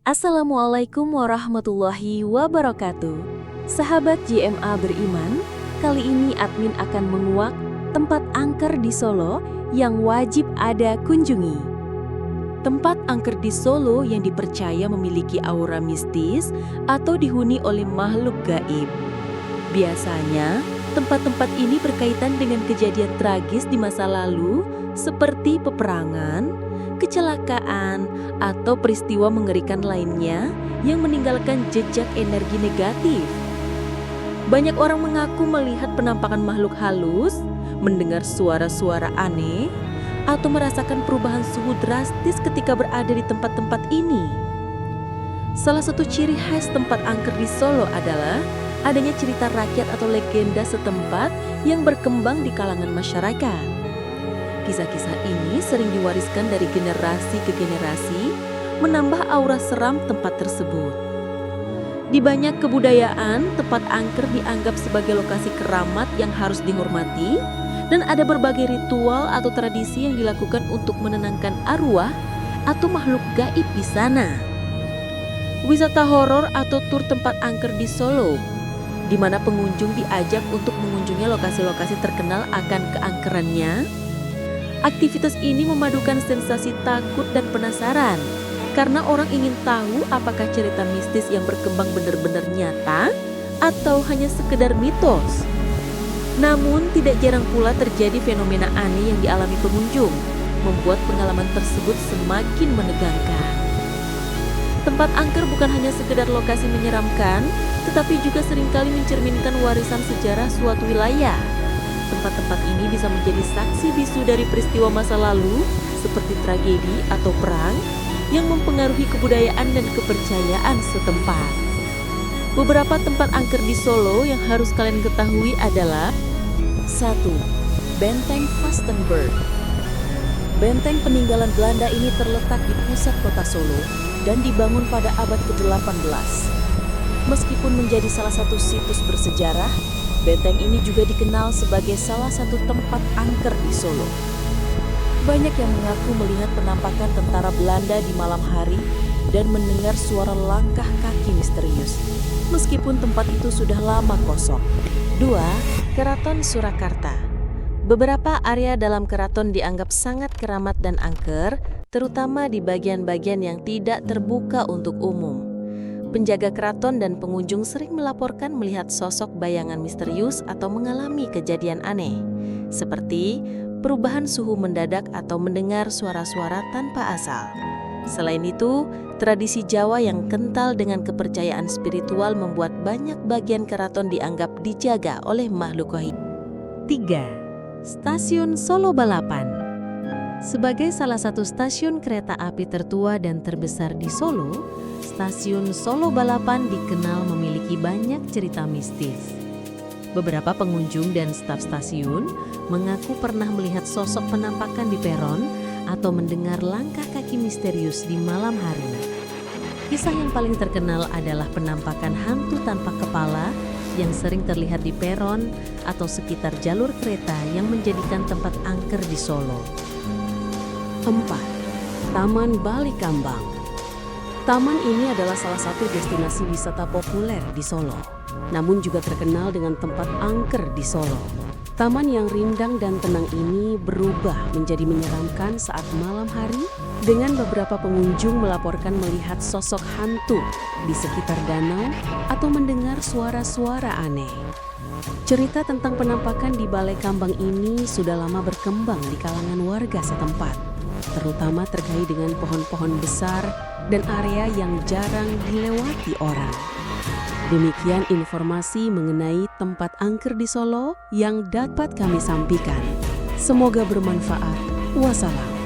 Assalamualaikum warahmatullahi wabarakatuh. Sahabat JMA beriman, kali ini admin akan menguak tempat angker di Solo yang wajib ada kunjungi. Tempat angker di Solo yang dipercaya memiliki aura mistis atau dihuni oleh makhluk gaib. Biasanya, tempat-tempat ini berkaitan dengan kejadian tragis di masa lalu seperti peperangan, kecelakaan, atau peristiwa mengerikan lainnya yang meninggalkan jejak energi negatif. Banyak orang mengaku melihat penampakan makhluk halus, mendengar suara-suara aneh, atau merasakan perubahan suhu drastis ketika berada di tempat-tempat ini. Salah satu ciri khas tempat angker di Solo adalah adanya cerita rakyat atau legenda setempat yang berkembang di kalangan masyarakat. Kisah-kisah ini sering diwariskan dari generasi ke generasi, menambah aura seram tempat tersebut. Di banyak kebudayaan, tempat angker dianggap sebagai lokasi keramat yang harus dihormati, dan ada berbagai ritual atau tradisi yang dilakukan untuk menenangkan arwah atau makhluk gaib di sana. Wisata horor atau tur tempat angker di Solo, di mana pengunjung diajak untuk mengunjungi lokasi-lokasi terkenal akan keangkerannya. Aktivitas ini memadukan sensasi takut dan penasaran, karena orang ingin tahu apakah cerita mistis yang berkembang benar-benar nyata atau hanya sekedar mitos. Namun tidak jarang pula terjadi fenomena aneh yang dialami pengunjung, membuat pengalaman tersebut semakin menegangkan. Tempat angker bukan hanya sekedar lokasi menyeramkan, tetapi juga seringkali mencerminkan warisan sejarah suatu wilayah. Tempat-tempat ini bisa menjadi saksi bisu dari peristiwa masa lalu seperti tragedi atau perang yang mempengaruhi kebudayaan dan kepercayaan setempat. Beberapa tempat angker di Solo yang harus kalian ketahui adalah 1. Benteng Vastenburg. Benteng peninggalan Belanda ini terletak di pusat kota Solo dan dibangun pada abad ke-18. Meskipun menjadi salah satu situs bersejarah, benteng ini juga dikenal sebagai salah satu tempat angker di Solo. Banyak yang mengaku melihat penampakan tentara Belanda di malam hari dan mendengar suara langkah kaki misterius, meskipun tempat itu sudah lama kosong. 2. Keraton Surakarta. Beberapa area dalam keraton dianggap sangat keramat dan angker, terutama di bagian-bagian yang tidak terbuka untuk umum. Penjaga keraton dan pengunjung sering melaporkan melihat sosok bayangan misterius atau mengalami kejadian aneh, seperti perubahan suhu mendadak atau mendengar suara-suara tanpa asal. Selain itu, tradisi Jawa yang kental dengan kepercayaan spiritual membuat banyak bagian keraton dianggap dijaga oleh makhluk gaib. 3. Stasiun Solo Balapan. Sebagai salah satu stasiun kereta api tertua dan terbesar di Solo, Stasiun Solo Balapan dikenal memiliki banyak cerita mistis. Beberapa pengunjung dan staf stasiun mengaku pernah melihat sosok penampakan di peron atau mendengar langkah kaki misterius di malam hari. Kisah yang paling terkenal adalah penampakan hantu tanpa kepala yang sering terlihat di peron atau sekitar jalur kereta yang menjadikan tempat angker di Solo. 4. Taman Bali Kambang. Taman ini adalah salah satu destinasi wisata populer di Solo, namun juga terkenal dengan tempat angker di Solo. Taman yang rindang dan tenang ini berubah menjadi menyeramkan saat malam hari dengan beberapa pengunjung melaporkan melihat sosok hantu di sekitar danau atau mendengar suara-suara aneh. Cerita tentang penampakan di Balai Kambang ini sudah lama berkembang di kalangan warga setempat, terutama terkait dengan pohon-pohon besar dan area yang jarang dilewati orang. Demikian informasi mengenai tempat angker di Solo yang dapat kami sampaikan. Semoga bermanfaat. Wassalam.